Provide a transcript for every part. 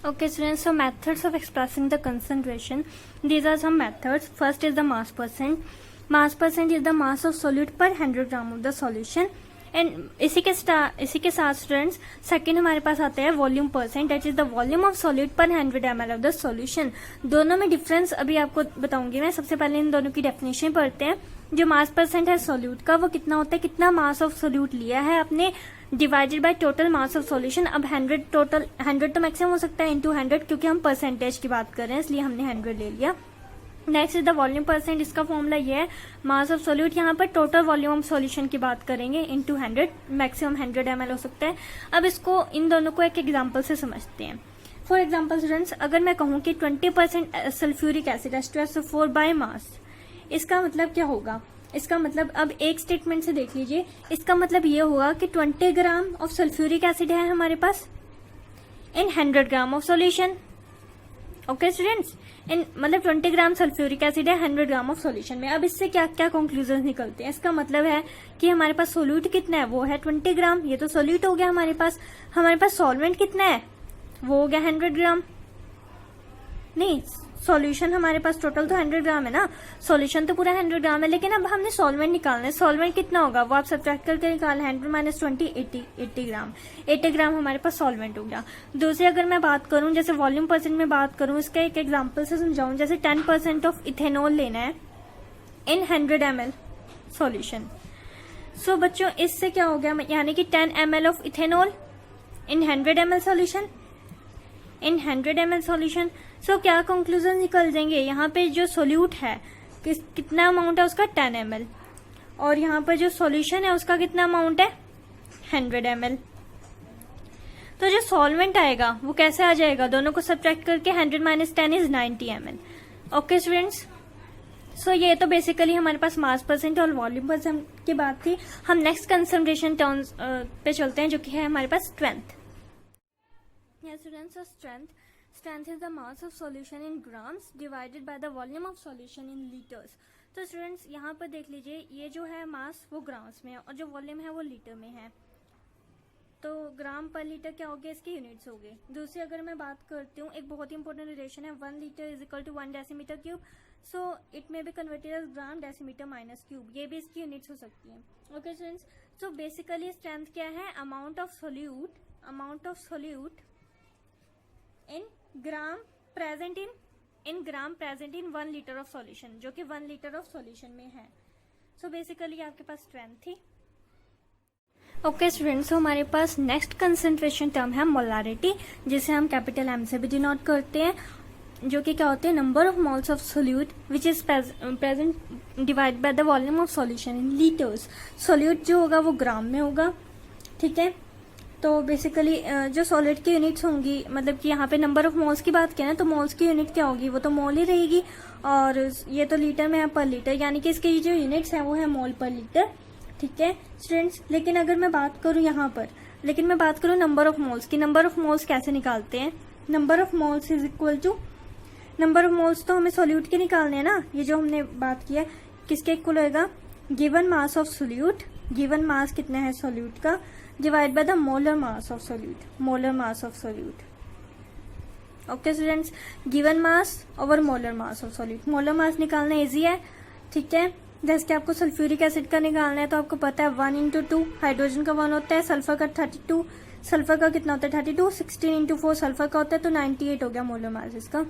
Okay, students, so methods of expressing the concentration. These are some methods. First is the mass percent. Mass percent is the mass of solute per 100 gram of the solution. And इसी के साथ students second हमारे पास आता है volume percent, that is the volume of solute पर 100 ml of the solution. दोनों में difference अभी आपको बताऊंगी मैं. सबसे पहले इन दोनों की डेफिनेशन पढ़ते हैं. जो मास परसेंट है सॉल्यूट का वो कितना होता है, कितना मास ऑफ सॉल्यूट लिया है आपने divided by total mass of solution. अब 100 तो मैक्सिमम हो सकता है इंटू 100, क्योंकि हम परसेंटेज की बात कर रहे हैं इसलिए हमने 100 ले लिया. Next is the volume percent. इसका फॉर्मूला ये है मास ऑफ सॉल्यूट, यहाँ पर टोटल वॉल्यूम ऑफ सॉल्यूशन की बात करेंगे इनटू 100, मैक्सिमम 100 ml हो सकता है. अब इसको इन दोनों को एक एग्जांपल से समझते हैं. फॉर एग्जांपल स्टूडेंट्स, अगर मैं कहूँ कि 20% sulphuric acid H2SO4 by mass, इसका मतलब क्या होगा? इसका मतलब अब एक स्टेटमेंट से देख लीजिए. इसका मतलब ये होगा कि 20 ग्राम ऑफ सल्फ्यूरिक एसिड है हमारे पास in 100 gram of solution. Okay students, in मतलब 20 ग्राम सल्फ्यूरिक एसिड है 100 ग्राम ऑफ सॉल्यूशन में. अब इससे क्या क्या कंक्लूजन निकलते हैं? इसका मतलब है कि हमारे पास सोल्यूट कितना है, वो है 20 ग्राम. ये तो सोल्यूट हो गया हमारे पास. हमारे पास सॉल्वेंट कितना है, वो हो गया 100 ग्राम. नहीं, सॉल्यूशन हमारे पास टोटल तो 100 ग्राम है ना, सॉल्यूशन तो पूरा 100 ग्राम है, लेकिन अब हमने सॉल्वेंट निकालना है. सॉल्वेंट कितना होगा वो आप सब्ट्रैक्ट करके निकाल. 100 माइनस 20 80 ग्राम. 80 ग्राम हमारे पास सॉल्वेंट हो गया. दूसरी अगर मैं बात करूं, जैसे वॉल्यूम परसेंट में बात करूं, इसका एक एग्जांपल से समझाऊं. जैसे 10% ऑफ इथेनॉल लेना है इन 100 ml सॉल्यूशन. सो बच्चों इससे क्या हो गया, यानी कि 10 ml of ethanol in 100 ml solution, in 100 ml solution. So क्या कंक्लूजन निकल जाएंगे? यहाँ पे जो सोल्यूट है कितना अमाउंट है उसका 10 ml, और यहाँ पर जो सॉल्यूशन है उसका कितना अमाउंट है 100 ml. तो जो सॉल्वेंट आएगा वो कैसे आ जाएगा, दोनों को सब्ट्रैक्ट करके 100 minus 10 is 90 ml. Okay students, so ये तो बेसिकली हमारे पास मास परसेंट और वॉल्यूम परसेंट की बात थी. हम नेक्स्ट कंसंट्रेशन टर्म्स पे चलते हैं, जो कि है हमारे पास strength. Students, strength is the mass of solution in grams divided by the volume of solution in liters. तो स्टूडेंट्स यहाँ पर देख लीजिए, ये जो है मास वो ग्राम्स में है और जो वॉल्यूम है वो लीटर में है. तो ग्राम पर लीटर क्या हो गया, इसकी यूनिट्स हो गए. दूसरी अगर मैं बात करती हूँ, एक बहुत इंपॉर्टेंट रिलेशन है 1 litre is equal to 1 decimetre cube. So it may be converted as gram decimetre minus cube. ये भी इसकी यूनिट्स हो सकती है. Okay students, so basically strength क्या है, amount of solute in gram present in 1 litre of solution, जो कि 1 लीटर ऑफ सॉल्यूशन में है. सो बेसिकली आपके पास स्ट्रेंथ थी. ओके स्टूडेंट्स, तो हमारे पास नेक्स्ट कंसंट्रेशन टर्म है मोलारिटी, जिसे हम कैपिटल M से भी डिनोट करते हैं, जो कि क्या होते हैं number of moles of solute which is present divide by the volume of solution in litres. Solute जो होगा वो ग्राम में होगा. ठीक है, तो बेसिकली जो सॉलिड की यूनिट्स होंगी, मतलब कि यहाँ पे नंबर ऑफ मोल्स की बात करें तो मोल्स की यूनिट क्या होगी, वो तो मोल ही रहेगी. और ये तो लीटर में है पर लीटर, यानी कि इसकी जो यूनिट्स है वो है मोल पर लीटर. ठीक है स्टूडेंट्स, लेकिन अगर मैं बात करूँ यहाँ पर, मैं बात करूँ नंबर ऑफ मोल्स की. नंबर ऑफ मोल्स कैसे निकालते हैं? Number of moles is equal to number of moles तो हमें सॉल्यूट के निकालने हैं ना. ये जो हमने बात किया किसके इक्वल होएगा, given mass of solute, given mass कितना है सोल्यूट का, divide by the molar mass of solute. Okay students, given mass over molar mass of solute. Molar mass निकालना इजी है. ठीक है, जैसे कि आपको सल्फ्यूरिक एसिड का निकालना है तो आपको पता है 1 इंटू 2 हाइड्रोजन का 1 होता है, सल्फर का 32, सल्फर का कितना होता है 32, 16 इंटू 4 सल्फर का होता है, तो 98 हो गया मोलर मास इसका.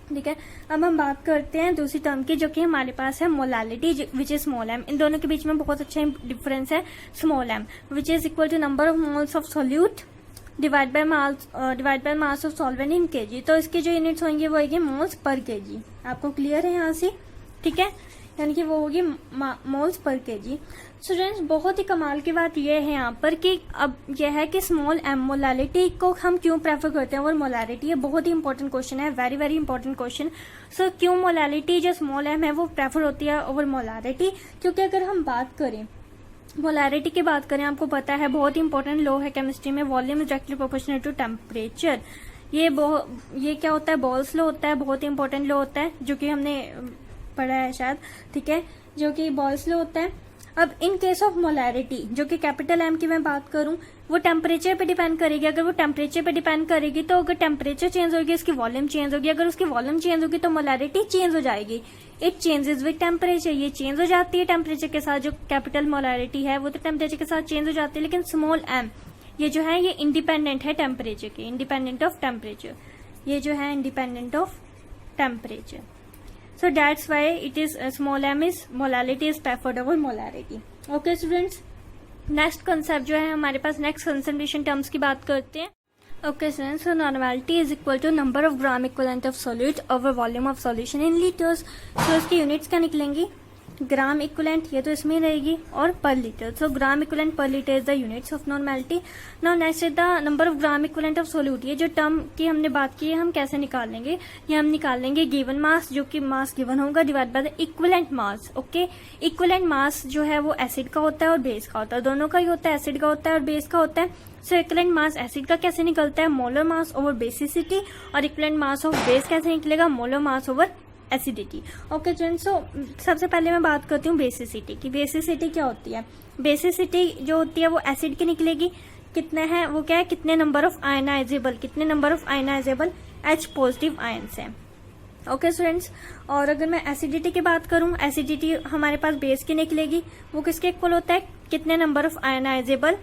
ठीक है, अब हम बात करते हैं दूसरी टर्म की, जो कि हमारे पास है molality which is small m. इन दोनों के बीच में बहुत अच्छा डिफरेंस है. Small m which is equal to number of moles of solute divide by mass of solvent in kg. तो इसकी जो यूनिट्स होंगी वो होगी मोल्स पर केजी. आपको क्लियर है यहाँ से? ठीक है, यानी कि वो होगी मोल्स पर केजी. स्टूडेंट्स, बहुत ही कमाल की बात यह है यहाँ पर कि अब यह है कि स्मॉल m मोलालिटी को हम क्यों प्रेफर करते हैं ओवर मोलारिटी. ये बहुत ही इंपॉर्टेंट क्वेश्चन है, वेरी वेरी इंपॉर्टेंट क्वेश्चन. सो क्यों मोलालिटी जो स्मॉल m है वो प्रेफर होती है ओवर मोलारिटी? क्योंकि अगर हम बात करें मोलारिटी की बात करें, आपको पता है बहुत इंपॉर्टेंट लॉ है केमिस्ट्री में, volume is directly proportional to temperature. ये क्या होता है, बॉल्स लॉ होता है, बहुत इंपॉर्टेंट लॉ होता है, जो कि हमने पढ़ा है शायद. ठीक है, जो कि बॉल्स लॉ होता है. अब इन केस ऑफ मोलैरिटी, जो कि कैपिटल एम की मैं बात करूं, वो टेम्परेचर पे डिपेंड करेगी। अगर वो टेम्परेचर पे डिपेंड करेगी तो अगर टेम्परेचर चेंज होगी उसकी वॉल्यूम चेंज होगी, अगर उसकी वॉल्यूम चेंज होगी तो मोलैरिटी चेंज हो जाएगी। इट चेंजेस विद टेम्परेचर, ये चेंज हो जाती है टेम्परेचर के साथ। जो कैपिटल मोलैरिटी है वो तो टेम्परेचर के साथ चेंज हो जाती है, लेकिन स्मॉल एम ये जो है ये इंडिपेंडेंट है टेम्परेचर के, इंडिपेंडेंट ऑफ टेम्परेचर, ये जो है independent of temperature. So that's why it is small m is molality is preferred over molarity. Okay students, next concept जो है हमारे पास next concentration terms की बात करते हैं. Okay students, so normality is equal to number of gram equivalent of solute over volume of solution in liters. So इसकी units क्या निकलेंगी? ग्राम इक्विवेलेंट, ये तो इसमें रहेगी, और पर लीटर. सो ग्राम इक्विवेलेंट पर litre is the units of normality. Now next is the number of gram equivalent of solute. ये जो टर्म की हमने बात की है हम कैसे निकाल लेंगे, ये हम निकाल लेंगे गिवन मास, जो कि मास गिवन होगा divide by the equivalent mass. Okay, equivalent mass जो है वो एसिड का होता है और बेस का होता है, दोनों का ही होता है, एसिड का होता है और बेस का होता है. सो इक्विवेलेंट मास एसिड का कैसे निकलता है, मोलर मास ओवर बेसिसिटी, और इक्विवेलेंट मास ऑफ बेस कैसे निकलेगा, molar mass over acidity. Okay friends, so सबसे पहले मैं बात करती हूँ बेसिसिटी की. बेसिसिटी क्या होती है, बेसिसिटी जो होती है वो एसिड की निकलेगी. कितने हैं वो, क्या है, कितने नंबर ऑफ आयनाइजेबल, कितने number of ionizable H positive ions हैं. ओके स्टूडेंट्स, और अगर मैं एसिडिटी की बात करूं, एसिडिटी हमारे पास बेस की निकलेगी, वो किसके इक्वल होता है, कितने number of ionizable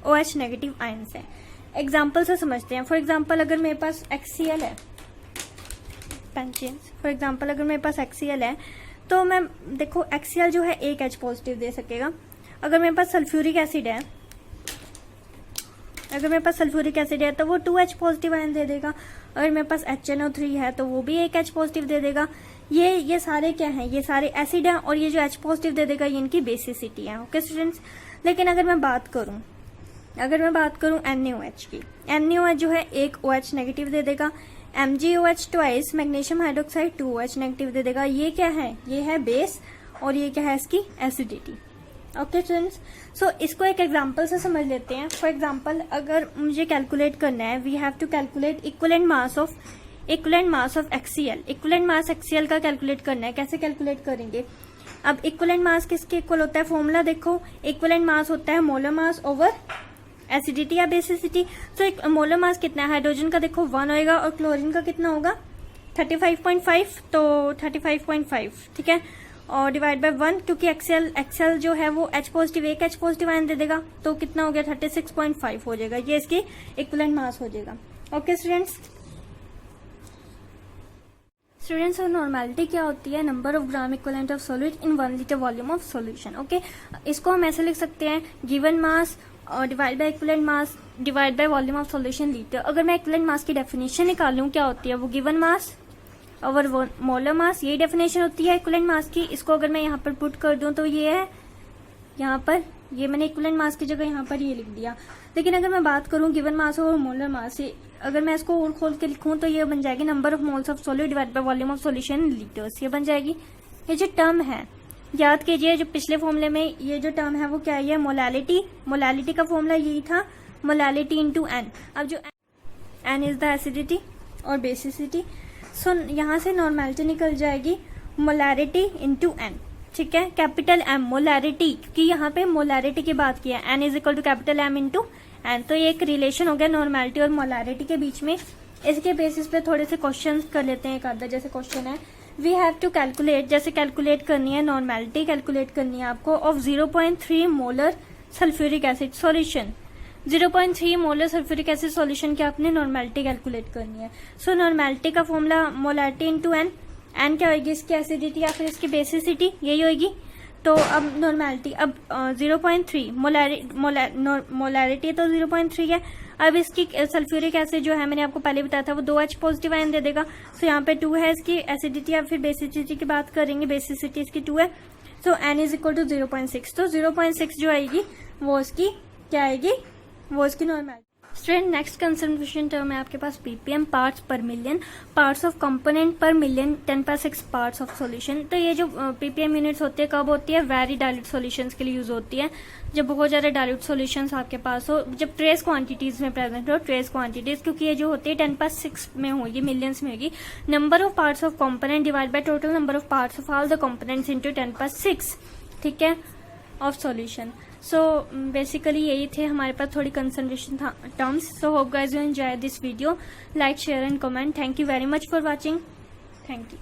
OH negative ions हैं. एग्जाम्पल से समझते हैं. फॉर एग्जाम्पल अगर मेरे पास HCl है, फॉर एग्जाम्पल अगर मेरे पास HCl है तो मैं देखो HCl जो है एक H पॉजिटिव दे सकेगा. अगर मेरे पास सल्फ्यूरिक एसिड है, अगर मेरे पास सल्फ्यूरिक एसिड है तो वो 2H पॉजिटिव आयन दे देगा. अगर मेरे पास HNO3 है तो वो भी एक H पॉजिटिव दे देगा. ये सारे क्या हैं, ये सारे एसिड हैं, और ये जो H पॉजिटिव दे देगा ये इनकी बेसिसिटी है. ओके स्टूडेंट्स, लेकिन अगर मैं बात करूं NaOH की, NaOH जो है एक OH नेगेटिव दे देगा. MgOH twice magnesium hydroxide 2OH negative दे देगा. ये क्या है, ये है बेस, और ये क्या है इसकी एसिडिटी. ओके स्टूडेंट्स, सो इसको एक एग्जांपल से समझ लेते हैं. फॉर एग्जांपल अगर मुझे कैलकुलेट करना है, we have to calculate equivalent mass of HCl. Equivalent mass HCl का कैलकुलेट करना है. कैसे कैलकुलेट करेंगे, अब इक्विवेलेंट मास किसके इक्वल होता है, फॉर्मूला देखो, इक्विवेलेंट मास होता है मोलर मास ओवर एसिडिटी या बेसिसिटी. तो एक मोलर मास कितना है, हाइड्रोजन का देखो 1 होएगा, और क्लोरीन का कितना होगा 35.5, तो 35.5 ठीक है, और डिवाइड बाय 1, क्योंकि एक्सेल जो है वो H पॉजिटिव, एक H पॉजिटिव आयन दे देगा, तो कितना हो गया 36.5 हो जाएगा. ये इसकी इक्विवेलेंट मास हो जाएगा. ओके स्टूडेंट्स, और नॉर्मेलिटी क्या होती है, number of gram equivalent of solute in 1 litre volume of solution. Okay, इसको हम ऐसे लिख सकते हैं, गिवन मास और divide by equivalent mass divide by volume of solution litre. अगर मैं इक्विवेलेंट मास की डेफिनेशन निकालूं क्या होती है, वो गिवन मास और मोलर मास, यही डेफिनेशन होती है इक्विवेलेंट मास की. इसको अगर मैं यहाँ पर पुट कर दूं तो ये है, यहाँ पर ये मैंने इक्विवेलेंट मास की जगह यहाँ पर ये लिख दिया. लेकिन अगर मैं बात करूं गिवन मास और मोलर मास से, अगर मैं इसको और खोल के लिखूं तो ये बन जाएगी number of moles of solute divide by volume of solution in litres. ये बन जाएगी. ये जो टर्म है याद कीजिए, जो पिछले फॉर्मूले में ये जो टर्म है वो क्या है, मोलैलिटी का फॉर्मूला यही था, मोलैलिटी इंटू एन. अब जो एन इज द एसिडिटी और बेसिसिटी, सो यहाँ से नॉर्मेलिटी निकल जाएगी मोलैरिटी इंटू एन. ठीक है, कैपिटल एम मोलैरिटी, क्योंकि यहाँ पे मोलैरिटी की बात की है, n is equal to capital M into n. तो ये एक रिलेशन हो गया नॉर्मेलिटी और मोलैरिटी के बीच में. इसके बेसिस पे थोड़े से क्वेश्चन कर लेते हैं. एक आधा जैसे क्वेश्चन है, वी हैव टू कैलकुलेट, जैसे कैलकुलेट करनी है नॉर्मेलिटी, कैलकुलेट करनी है आपको of 0.3 molar sulphuric acid solution. 0.3 molar sulphuric acid solution की आपने नॉर्मेलिटी कैलकुलेट करनी है. सो नॉर्मेलिटी का formula molarity into n. N क्या होगी, इसकी एसिडिटी या फिर इसकी बेसिसिटी, यही होगी. तो अब नॉर्मेलिटी, अब 0.3 मोलैरिटी तो 0.3 है. अब इसकी सल्फ्यूरिक एसिड जो है मैंने आपको पहले बताया था वो 2H पॉजिटिव आयन दे देगा. सो यहाँ पे 2 है इसकी एसिडिटी, या फिर बेसिसिटी की बात करेंगे, बेसिसिटी इसकी 2 है. सो एन इज इक्वल टू 0.6. तो 0.6 जो आएगी वो इसकी क्या आएगी, वो इसकी normality. Student, next concentration term है आपके पास ppm, पार्ट्स पर मिलियन, पार्ट्स ऑफ कंपोनेंट पर मिलियन, 10/6 पार्ट्स ऑफ सॉल्यूशन. तो ये जो ppm यूनिट्स होती है कब होती है, वेरी डाइल्यूट सॉल्यूशंस के लिए यूज होती है, जब बहुत ज्यादा डाइल्यूट सॉल्यूशंस आपके पास हो, जब ट्रेस क्वांटिटीज में प्रेजेंट हो, ट्रेस क्वांटिटीज, क्योंकि ये जो होती है 10/6 में होगी, मिलियंस में होगी. Number of parts of component divide by total number of parts of all the components into 10/6. ठीक है, ऑफ सॉल्यूशन। सो बेसिकली यही थे हमारे पास थोड़ी concentration terms. So hope guys you enjoy this video, like share and comment. Thank you very much for watching. Thank you.